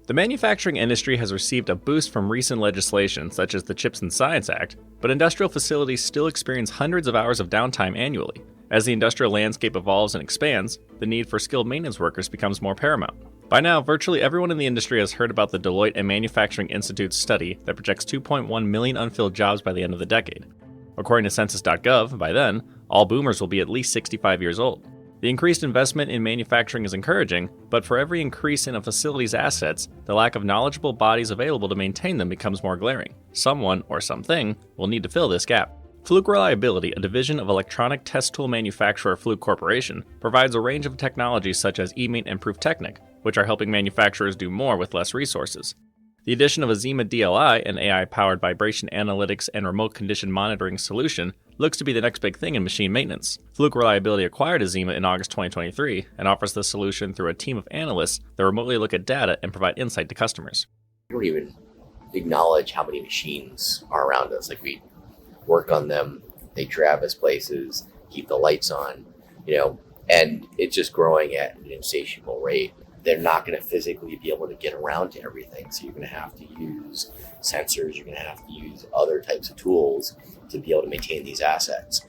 The manufacturing industry has received a boost from recent legislation such as the CHIPS and Science Act, but industrial facilities still experience hundreds of hours of downtime annually. As the industrial landscape evolves and expands, the need for skilled maintenance workers becomes more paramount. By now, virtually everyone in the industry has heard about the Deloitte and Manufacturing Institute's study that projects 2.1 million unfilled jobs by the end of the decade. According to Census.gov, by then, all boomers will be at least 65 years old. The increased investment in manufacturing is encouraging, but for every increase in a facility's assets, the lack of knowledgeable bodies available to maintain them becomes more glaring. Someone, or something, will need to fill this gap. Fluke Reliability, a division of electronic test tool manufacturer Fluke Corporation, provides a range of technologies such as eMaint and Prüftechnik, which are helping manufacturers do more with less resources. The addition of Azima DLI, an AI-powered vibration analytics and remote condition monitoring solution, looks to be the next big thing in machine maintenance. Fluke Reliability acquired Azima in August 2023 and offers the solution through a team of analysts that remotely look at data and provide insight to customers. We don't even acknowledge how many machines are around us. Like, we work on them, they drive us places, keep the lights on, and it's just growing at an insatiable rate. They're not going to physically be able to get around to everything. So you're going to have to use sensors. You're going to have to use other types of tools to be able to maintain these assets.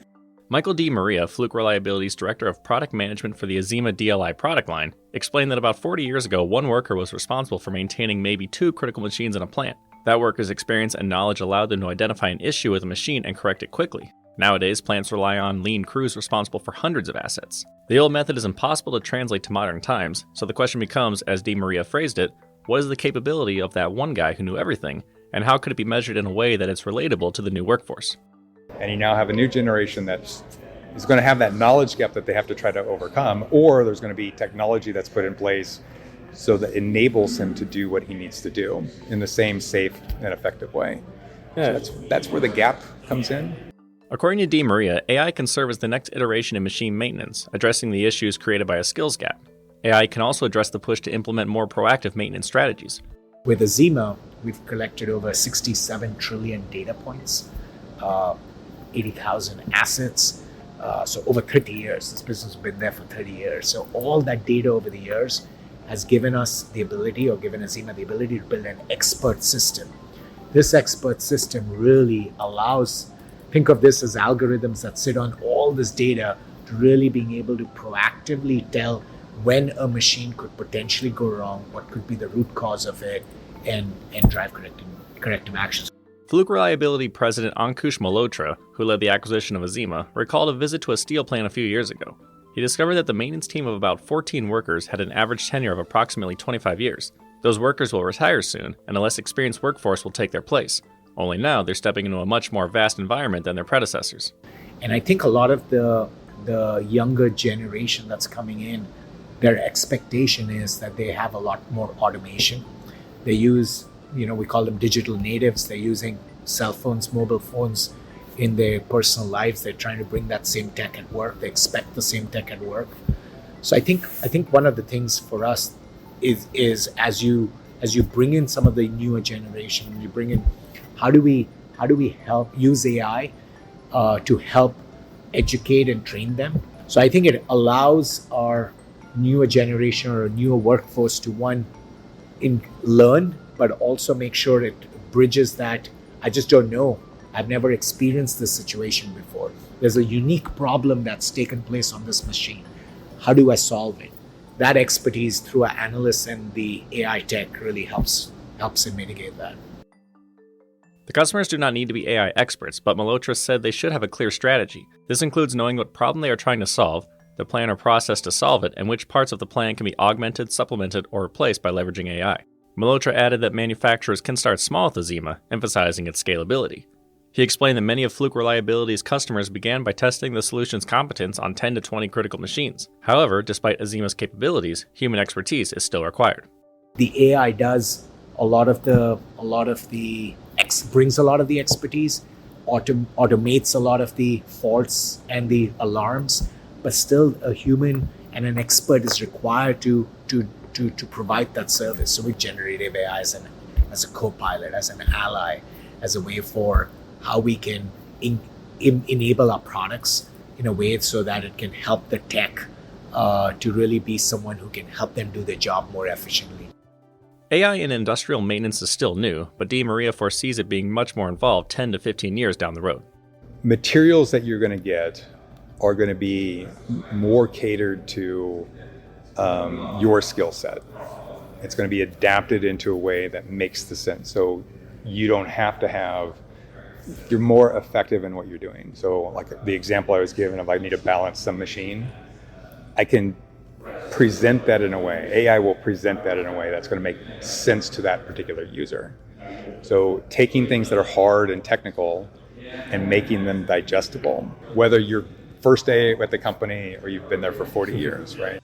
Michael DeMaria, Fluke Reliability's Director of Product Management for the Azima DLI product line, explained that about 40 years ago, one worker was responsible for maintaining maybe 2 critical machines in a plant. That worker's experience and knowledge allowed them to identify an issue with a machine and correct it quickly. Nowadays, plants rely on lean crews responsible for hundreds of assets. The old method is impossible to translate to modern times, so the question becomes, as DeMaria phrased it, what is the capability of that one guy who knew everything, and how could it be measured in a way that it's relatable to the new workforce? And you now have a new generation that is going to have that knowledge gap that they have to try to overcome, or there's going to be technology that's put in place so that enables him to do what he needs to do in the same safe and effective way. Yeah. So that's where the gap comes in. According to DeMaria, AI can serve as the next iteration in machine maintenance, addressing the issues created by a skills gap. AI can also address the push to implement more proactive maintenance strategies. With Azima, we've collected over 67 trillion data points, 80,000 assets, so over 30 years. This business has been there for 30 years. So all that data over the years has given us the ability, or given Azima the ability, to build an expert system. This expert system really allows, think of this as algorithms that sit on all this data to really being able to proactively tell when a machine could potentially go wrong, what could be the root cause of it, and drive corrective actions. Fluke Reliability President Ankush Malhotra, who led the acquisition of Azima, recalled a visit to a steel plant a few years ago. He discovered that the maintenance team of about 14 workers had an average tenure of approximately 25 years. Those workers will retire soon, and a less experienced workforce will take their place. Only now they're stepping into a much more vast environment than their predecessors. And I think a lot of the younger generation that's coming in, their expectation is that they have a lot more automation. They use, we call them digital natives. They're using cell phones, mobile phones in their personal lives. They're trying to bring that same tech at work. They expect the same tech at work. So I think one of the things for us is as you bring in some of the newer generation, you bring in how do we help use AI to help educate and train them. So I think it allows our newer generation or a newer workforce to learn, but also make sure it bridges that I just don't know. I've never experienced this situation before. There's a unique problem that's taken place on this machine. How do I solve it? That expertise through our analysts and the AI tech really helps in mitigate that. The customers do not need to be AI experts, but Malhotra said they should have a clear strategy. This includes knowing what problem they are trying to solve, the plan or process to solve it, and which parts of the plan can be augmented, supplemented, or replaced by leveraging AI. Malhotra added that manufacturers can start small with Azima, emphasizing its scalability. He explained that many of Fluke Reliability's customers began by testing the solution's competence on 10 to 20 critical machines. However, despite Azima's capabilities, human expertise is still required. The AI does brings a lot of the expertise, automates a lot of the faults and the alarms, but still a human and an expert is required to provide that service. So with generative AI as a co-pilot, as an ally, as a way for how we can enable our products in a way so that it can help the tech to really be someone who can help them do their job more efficiently. AI in industrial maintenance is still new, but DeMaria foresees it being much more involved 10 to 15 years down the road. Materials that you're going to get are going to be more catered to your skill set. It's going to be adapted into a way that makes the sense. So you don't have to have, you're more effective in what you're doing. So like the example I was given of I need to balance some machine, I can present that in a way, AI will present that in a way that's going to make sense to that particular user. So taking things that are hard and technical and making them digestible, whether you're first day at the company or you've been there for 40 years, right?